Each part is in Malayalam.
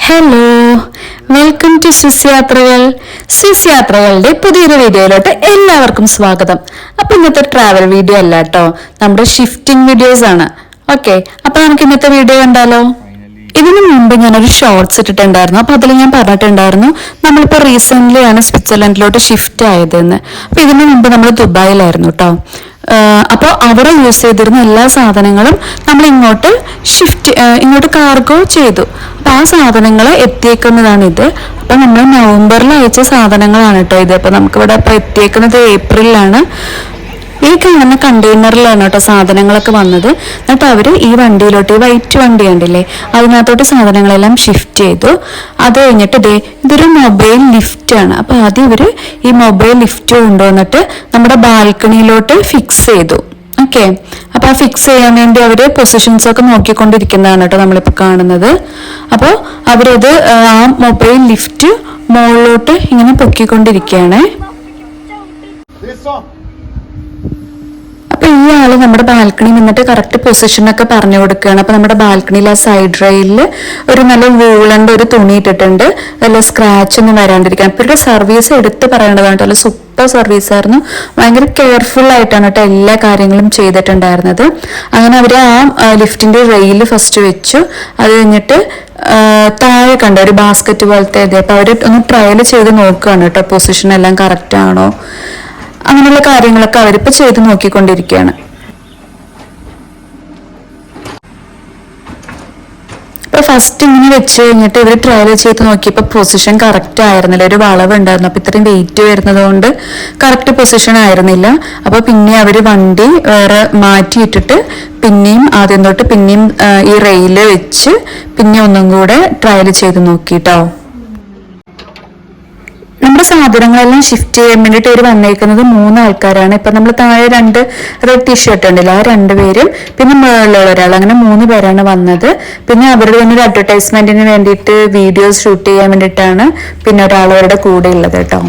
ഹലോ, വെൽക്കം ടു സ്വിസ് യാത്രകൾ. സ്വിസ് യാത്രകളുടെ പുതിയൊരു വീഡിയോയിലോട്ട് എല്ലാവർക്കും സ്വാഗതം. അപ്പൊ ഇന്നത്തെ ട്രാവൽ വീഡിയോ അല്ല കേട്ടോ, നമ്മുടെ ഷിഫ്റ്റിംഗ് വീഡിയോസ് ആണ്. ഓക്കെ, അപ്പൊ നമുക്ക് ഇന്നത്തെ വീഡിയോ കണ്ടാലോ. ഇതിനു മുമ്പ് ഞാനൊരു ഷോർട്സ് ഇട്ടിട്ടുണ്ടായിരുന്നു. അപ്പൊ അതിൽ ഞാൻ പറഞ്ഞിട്ടുണ്ടായിരുന്നു നമ്മളിപ്പോ റീസെന്റ് ആണ് സ്വിറ്റ്സർലൻഡിലോട്ട് ഷിഫ്റ്റ് ആയതെന്ന്. അപ്പൊ ഇതിനു മുമ്പ് നമ്മൾ ദുബായിലായിരുന്നു കേട്ടോ. അപ്പോൾ അവിടെ യൂസ് ചെയ്തിരുന്ന എല്ലാ സാധനങ്ങളും നമ്മൾ ഇങ്ങോട്ട് കാർഗോ ചെയ്തു. അപ്പൊ ആ സാധനങ്ങൾ എത്തിയേക്കുന്നതാണ് ഇത്. അപ്പൊ നമ്മൾ നവംബറിൽ അയച്ച സാധനങ്ങളാണ് കേട്ടോ ഇത്. അപ്പൊ നമുക്കിവിടെ ഇപ്പൊ എത്തിയേക്കുന്നത് ഏപ്രിലാണ്. ഈ കാണുന്ന കണ്ടെയ്നറിലാണ് കേട്ടോ സാധനങ്ങളൊക്കെ വന്നത്. എന്നിട്ട് അവര് ഈ വണ്ടിയിലോട്ട്, ഈ വൈറ്റ് വണ്ടി കണ്ടില്ലേ, അതിനകത്തോട്ട് സാധനങ്ങളെല്ലാം ഷിഫ്റ്റ് ചെയ്തു. അത് കഴിഞ്ഞിട്ട് ഇതൊരു മൊബൈൽ ലിഫ്റ്റ് ആണ്. അപ്പൊ ആദ്യം ഇവര് ഈ മൊബൈൽ ലിഫ്റ്റ് കൊണ്ടുവന്നിട്ട് നമ്മുടെ ബാൽക്കണിയിലോട്ട് ഫിക്സ് ചെയ്തു. ഓക്കെ, അപ്പൊ ആ ഫിക്സ് ചെയ്യാൻ വേണ്ടി അവര് പൊസിഷൻസ് ഒക്കെ നോക്കിക്കൊണ്ടിരിക്കുന്നതാണ് കേട്ടോ നമ്മളിപ്പോ കാണുന്നത്. അപ്പോൾ അവരത് ആ മൊബൈൽ ലിഫ്റ്റ് മുകളിലോട്ട് ഇങ്ങനെ പൊക്കിക്കൊണ്ടിരിക്കുകയാണ്. അപ്പൊ ഈ ആള് നമ്മുടെ ബാൽക്കണി നിന്നിട്ട് കറക്റ്റ് പൊസിഷനൊക്കെ പറഞ്ഞു കൊടുക്കുകയാണ്. അപ്പൊ നമ്മുടെ ബാൽക്കണിയിൽ ആ സൈഡ് റെയിലിൽ ഒരു നല്ല വൂളന്റെ ഒരു തുണി ഇട്ടിട്ടുണ്ട്, നല്ല സ്ക്രാച്ച് ഒന്നും വരാണ്ടിരിക്കാൻ. അപ്പൊ ഇവരുടെ സർവീസ് എടുത്ത് പറയേണ്ടതാണ്. നല്ല സൂപ്പർ സർവീസ് ആയിരുന്നു. ഭയങ്കര കെയർഫുൾ ആയിട്ടാണ് കേട്ടോ എല്ലാ കാര്യങ്ങളും ചെയ്തിട്ടുണ്ടായിരുന്നത്. അങ്ങനെ അവര് ആ ലിഫ്റ്റിന്റെ റെയില് ഫസ്റ്റ് വെച്ചു. അത് കഴിഞ്ഞിട്ട് താഴെ കണ്ട ഒരു ബാസ്ക്കറ്റ് പോലത്തെ ഇത്. അപ്പൊ അവര് ഒന്ന് ട്രയൽ ചെയ്ത് നോക്കുകയാണ് കേട്ടോ, പൊസിഷൻ എല്ലാം കറക്റ്റ് ആണോ, അങ്ങനെയുള്ള കാര്യങ്ങളൊക്കെ അവരിപ്പോ ചെയ്ത് നോക്കിക്കൊണ്ടിരിക്കുകയാണ്. അപ്പൊ ഫസ്റ്റ് ഇങ്ങനെ വെച്ച് കഴിഞ്ഞിട്ട് ഇവർ ട്രയൽ ചെയ്ത് നോക്കിയപ്പോ പൊസിഷൻ കറക്റ്റ് ആയിരുന്നില്ല. ഒരു വളവ് ഉണ്ടായിരുന്നു. അപ്പൊ ഇത്രയും വെയിറ്റ് വരുന്നത് കൊണ്ട് കറക്റ്റ് പൊസിഷൻ ആയിരുന്നില്ല. അപ്പൊ പിന്നെ അവര് വണ്ടി വേറെ മാറ്റിയിട്ടിട്ട് പിന്നെയും ആദ്യം തൊട്ട് പിന്നെയും ഈ റെയില് വെച്ച് പിന്നെ ഒന്നും കൂടെ ട്രയൽ ചെയ്ത് നോക്കിട്ടോ. നമ്മുടെ സാധനങ്ങളെല്ലാം ഷിഫ്റ്റ് ചെയ്യാൻ വേണ്ടിയിട്ട് ഇവർ വന്നേക്കുന്നത് 3 ആൾക്കാരാണ്. ഇപ്പൊ നമ്മൾ താഴെ 2 റെഡ് ടീഷർട്ട് ഉണ്ടല്ലോ, ആ 2 പേരും പിന്നെ മുകളിലുള്ള ഒരാൾ, അങ്ങനെ 3 പേരാണ് വന്നത്. പിന്നെ അവരുടെ തന്നെ ഒരു അഡ്വർടൈസ്മെന്റിന് വേണ്ടിയിട്ട് വീഡിയോസ് ഷൂട്ട് ചെയ്യാൻ വേണ്ടിയിട്ടാണ് പിന്നെ ഒരാൾ അവരുടെ കൂടെ ഉള്ളത് കേട്ടോ.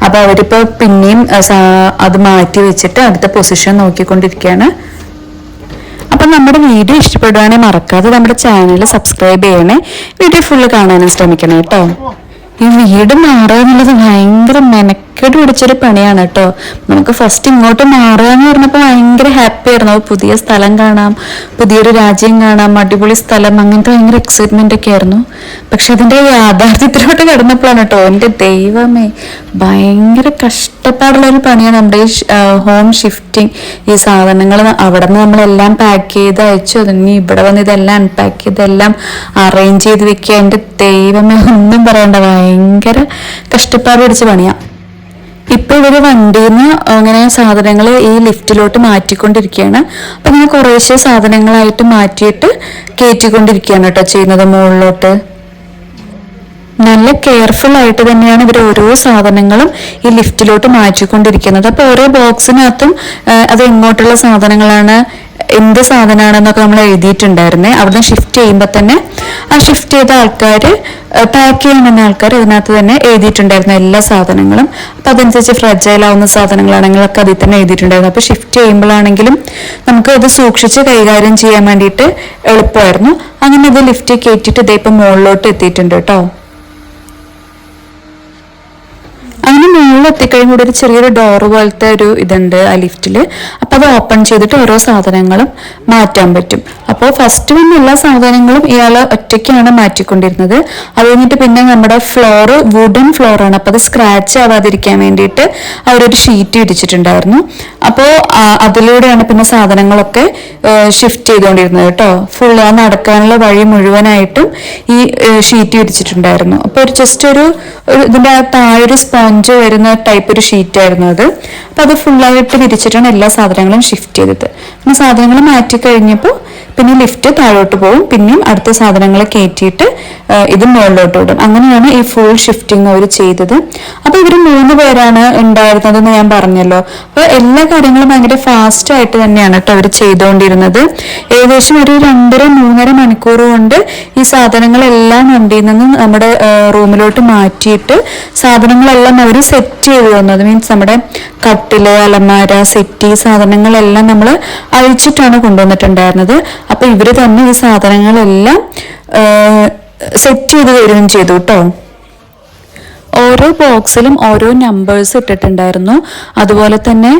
അപ്പൊ അവരിപ്പോ പിന്നെയും അത് മാറ്റി വെച്ചിട്ട് അടുത്ത പൊസിഷൻ നോക്കിക്കൊണ്ടിരിക്കുകയാണ്. അപ്പൊ നമ്മുടെ വീഡിയോ ഇഷ്ടപ്പെടുവാണെങ്കിൽ മറക്കാതെ നമ്മുടെ ചാനൽ സബ്സ്ക്രൈബ് ചെയ്യണേ. വീഡിയോ ഫുള്ള് കാണാനും ശ്രമിക്കണം കേട്ടോ. ഈ വീട് മാറുക എന്നുള്ളത് ഭയങ്കര മെനക്കെട്ട് പിടിച്ചൊരു പണിയാണ് കേട്ടോ. നമുക്ക് ഫസ്റ്റ് ഇങ്ങോട്ട് മാറുക എന്ന് പറഞ്ഞപ്പോൾ ഭയങ്കര ഹാപ്പി ആയിരുന്നു. പുതിയ സ്ഥലം കാണാം, പുതിയൊരു രാജ്യം കാണാം, അടിപൊളി സ്ഥലം, അങ്ങനത്തെ ഭയങ്കര എക്സൈറ്റ്മെന്റ് ഒക്കെ ആയിരുന്നു. പക്ഷെ അതിന്റെ യാഥാർത്ഥ്യത്തിലോട്ട് കിടന്നപ്പോഴാണ് കേട്ടോ, എന്റെ ദൈവമേ, ഭയങ്കര കഷ്ടപ്പാടുള്ള ഒരു പണിയാണ് നമ്മുടെ ഈ ഹോം ഷിഫ്റ്റിംഗ്. ഈ സാധനങ്ങൾ അവിടെ നിന്ന് നമ്മളെല്ലാം പാക്ക് ചെയ്ത് അയച്ചു, അതിന് ഇവിടെ വന്ന് ഇതെല്ലാം അൺപാക്ക് ചെയ്ത് എല്ലാം അറേഞ്ച് ചെയ്ത് വെക്കുക. എന്റെ ദൈവമേ, ഒന്നും പറയണ്ട, ഭയങ്കര കഷ്ടപ്പാട് പിടിച്ച പണിയാ. ഇപ്പൊ ഇവര് വണ്ടിന്ന് അങ്ങനെ സാധനങ്ങൾ ഈ ലിഫ്റ്റിലോട്ട് മാറ്റിക്കൊണ്ടിരിക്കുകയാണ്. അപ്പൊ അങ്ങനെ കുറേശ്ശെ സാധനങ്ങളായിട്ട് മാറ്റിയിട്ട് കയറ്റിക്കൊണ്ടിരിക്കുകയാണ് കേട്ടോ ചെയ്യുന്നത് മുകളിലോട്ട്. നല്ല കെയർഫുൾ ആയിട്ട് തന്നെയാണ് ഇവർ ഓരോ സാധനങ്ങളും ഈ ലിഫ്റ്റിലോട്ട് മാറ്റിക്കൊണ്ടിരിക്കുന്നത്. അപ്പൊ ഓരോ ബോക്സിനകത്തും അത് എങ്ങോട്ടുള്ള സാധനങ്ങളാണ്, എന്ത് സാധനമാണെന്നൊക്കെ നമ്മൾ എഴുതിയിട്ടുണ്ടായിരുന്നേ. അവിടുന്ന് ഷിഫ്റ്റ് ചെയ്യുമ്പോൾ തന്നെ ആ ഷിഫ്റ്റ് ചെയ്ത ആൾക്കാർ, പാക്ക് ചെയ്യുന്ന ആൾക്കാർ അതിനകത്ത് തന്നെ എഴുതിയിട്ടുണ്ടായിരുന്നു എല്ലാ സാധനങ്ങളും. അപ്പൊ അതനുസരിച്ച് ഫ്രജൈൽ ആവുന്ന സാധനങ്ങളാണെങ്കിലൊക്കെ അതിൽ തന്നെ എഴുതിയിട്ടുണ്ടായിരുന്നു. അപ്പൊ ഷിഫ്റ്റ് ചെയ്യുമ്പോഴാണെങ്കിലും നമുക്ക് അത് സൂക്ഷിച്ച് കൈകാര്യം ചെയ്യാൻ വേണ്ടിയിട്ട് എളുപ്പമായിരുന്നു. അങ്ങനെ ഇത് ലിഫ്റ്റ് കയറ്റിയിട്ട് ഇതേ ഇപ്പം മുകളിലോട്ട് എത്തിയിട്ടുണ്ട് കേട്ടോ. അങ്ങനെ മുകളിൽ എത്തിക്കഴിയുമ്പോൾ ഇവിടെ ഒരു ചെറിയൊരു ഡോർ പോലത്തെ ഒരു ഇതുണ്ട് ആ ലിഫ്റ്റില്. അപ്പൊ അത് ഓപ്പൺ ചെയ്തിട്ട് ഓരോ സാധനങ്ങളും മാറ്റാൻ പറ്റും. അപ്പോൾ ഫസ്റ്റ് വന്ന എല്ലാ സാധനങ്ങളും ഇയാള് ഒറ്റയ്ക്കാണ് മാറ്റിക്കൊണ്ടിരുന്നത്. അത് കഴിഞ്ഞിട്ട് പിന്നെ നമ്മുടെ ഫ്ലോർ വുഡൻ ഫ്ലോർ ആണ്. അപ്പൊ അത് സ്ക്രാച്ച് ആവാതിരിക്കാൻ വേണ്ടിയിട്ട് അവരൊരു ഷീറ്റ് ഇടിച്ചിട്ടുണ്ടായിരുന്നു. അപ്പോൾ അതിലൂടെയാണ് പിന്നെ സാധനങ്ങളൊക്കെ ഷിഫ്റ്റ് ചെയ്തുകൊണ്ടിരുന്നത് കേട്ടോ. ഫുൾ ആ നടക്കാനുള്ള വഴി മുഴുവനായിട്ടും ഈ ഷീറ്റ് വിരിച്ചിട്ടുണ്ടായിരുന്നു. അപ്പൊ ഒരു ജസ്റ്റ് ഒരു ഇതിന്റെ താഴെ ഒരു സ്പോഞ്ച് വരുന്ന ടൈപ്പ് ഒരു ഷീറ്റ് ആയിരുന്നു അത്. അപ്പൊ അത് ഫുള്ളായിട്ട് വിരിച്ചിട്ടാണ് എല്ലാ സാധനങ്ങളും ഷിഫ്റ്റ് ചെയ്തത്. പിന്നെ സാധനങ്ങൾ മാറ്റി കഴിഞ്ഞപ്പോൾ പിന്നെ ലിഫ്റ്റ് താഴോട്ട് പോകും, പിന്നെയും അടുത്ത സാധനങ്ങൾ കയറ്റിയിട്ട് ഇത് മുകളിലോട്ട് വിടും. അങ്ങനെയാണ് ഈ ഫുൾ ഷിഫ്റ്റിംഗ് അവർ ചെയ്തത്. അപ്പൊ ഇവർ 3 പേരാണ് ഉണ്ടായിരുന്നതെന്ന് ഞാൻ പറഞ്ഞല്ലോ. അപ്പൊ എല്ലാ കാര്യങ്ങളും ഭയങ്കര ഫാസ്റ്റ് ആയിട്ട് തന്നെയാണ് കേട്ടോ അവർ ചെയ്തുകൊണ്ടിരുന്നത്. ഏകദേശം ഒരു 2.5-3 മണിക്കൂർ കൊണ്ട് ഈ സാധനങ്ങളെല്ലാം വണ്ടിയിൽ നിന്ന് നമ്മുടെ റൂമിലോട്ട് മാറ്റിയിട്ട് സാധനങ്ങളെല്ലാം അവർ സെറ്റ് ചെയ്ത് തന്നത്. മീൻസ് നമ്മുടെ കട്ടില്, അലമാര, സെറ്റി സാധനങ്ങളെല്ലാം നമ്മൾ അഴിച്ചിട്ടാണ് കൊണ്ടുവന്നിട്ടുണ്ടായിരുന്നത്. അപ്പൊ ഇവര് തന്നെ ഈ സാധനങ്ങളെല്ലാം സെറ്റ് ചെയ്ത് തരുകയും ചെയ്തു കേട്ടോ. ഓരോ ബോക്സിലും ഓരോ നമ്പേഴ്സ് ഇട്ടിട്ടുണ്ടായിരുന്നു. അതുപോലെ തന്നെ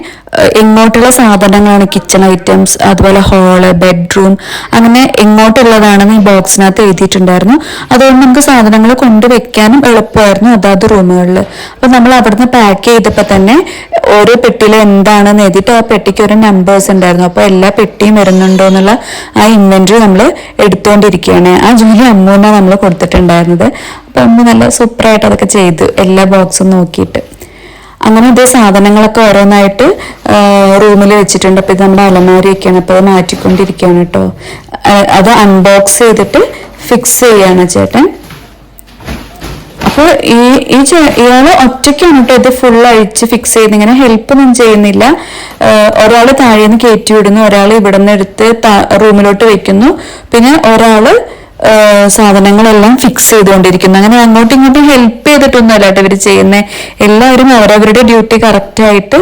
എങ്ങോട്ടുള്ള സാധനങ്ങളാണ്, കിച്ചൺ ഐറ്റംസ്, അതുപോലെ ഹാള്, ബെഡ്റൂം, അങ്ങനെ എങ്ങോട്ടുള്ളതാണെന്ന് ഈ ബോക്സിനകത്ത് എഴുതിയിട്ടുണ്ടായിരുന്നു. അതുകൊണ്ട് നമുക്ക് സാധനങ്ങൾ കൊണ്ടുവയ്ക്കാനും എളുപ്പമായിരുന്നു അതാത് റൂമുകളിൽ. അപ്പം നമ്മൾ അവിടുന്ന് പാക്ക് ചെയ്തപ്പോൾ തന്നെ ഓരോ പെട്ടിയിൽ എന്താണെന്ന് എഴുതിയിട്ട് ആ പെട്ടിക്ക് ഒരു നമ്പേഴ്സ് ഉണ്ടായിരുന്നു. അപ്പോൾ എല്ലാ പെട്ടിയും വരുന്നുണ്ടോ എന്നുള്ള ആ ഇൻവെന്ററി നമ്മൾ എടുത്തുകൊണ്ടിരിക്കുകയാണ്. ആ ജോലി അമ്മൂന്നാണ് നമ്മൾ കൊടുത്തിട്ടുണ്ടായിരുന്നത്. അപ്പം അമ്മ നല്ല സൂപ്പറായിട്ട് അതൊക്കെ ചെയ്തു, എല്ലാ ബോക്സും നോക്കിയിട്ട്. അങ്ങനെ ഇതേ സാധനങ്ങളൊക്കെ ഓരോന്നായിട്ട് റൂമിൽ വെച്ചിട്ടുണ്ട്. അപ്പം ഇത് നമ്മുടെ അലമാരിയൊക്കെയാണ്. അപ്പോൾ അത് മാറ്റിക്കൊണ്ടിരിക്കുകയാണ് കേട്ടോ. അത് അൺബോക്സ് ചെയ്തിട്ട് ഫിക്സ് ചെയ്യാണ് ചേട്ടൻ. അപ്പോൾ ഇയാള് ഒറ്റയ്ക്കാണ് കേട്ടോ ഇത് ഫുൾ അഴിച്ച് ഫിക്സ് ചെയ്ത്, ഇങ്ങനെ ഹെൽപ്പ് ഒന്നും ചെയ്യുന്നില്ല. ഒരാൾ താഴേന്ന് കയറ്റി വിടുന്നു, ഒരാൾ ഇവിടെ നിന്ന് എടുത്ത് റൂമിലോട്ട് വെക്കുന്നു, പിന്നെ ഒരാള് സാധനങ്ങളെല്ലാം ഫിക്സ് ചെയ്തുകൊണ്ടിരിക്കുന്നു. അങ്ങനെ അങ്ങോട്ടും ഇങ്ങോട്ടും ഹെൽപ്പ് ചെയ്തിട്ടൊന്നുമല്ല കേട്ടോ ഇവർ ചെയ്യുന്നത്. എല്ലാവരും അവരവരുടെ ഡ്യൂട്ടി കറക്റ്റ് ആയിട്ട്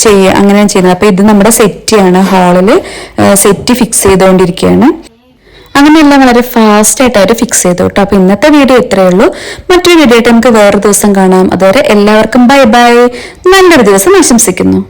ചെയ്യുക, അങ്ങനെയാണ് ചെയ്യുന്നത്. അപ്പൊ ഇത് നമ്മുടെ സെറ്റിയാണ്, ഹാളില് സെറ്റ് ഫിക്സ് ചെയ്തുകൊണ്ടിരിക്കുകയാണ്. അങ്ങനെയെല്ലാം വളരെ ഫാസ്റ്റ് ആയിട്ട് അവർ ഫിക്സ് ചെയ്തു കേട്ടോ. അപ്പൊ ഇന്നത്തെ വീഡിയോ ഇത്രയേ ഉള്ളൂ. മറ്റൊരു വീഡിയോ ആയിട്ട് നമുക്ക് വേറൊരു ദിവസം കാണാം. അതുവരെ എല്ലാവർക്കും ബൈ ബൈ, നല്ലൊരു ദിവസം ആശംസിക്കുന്നു.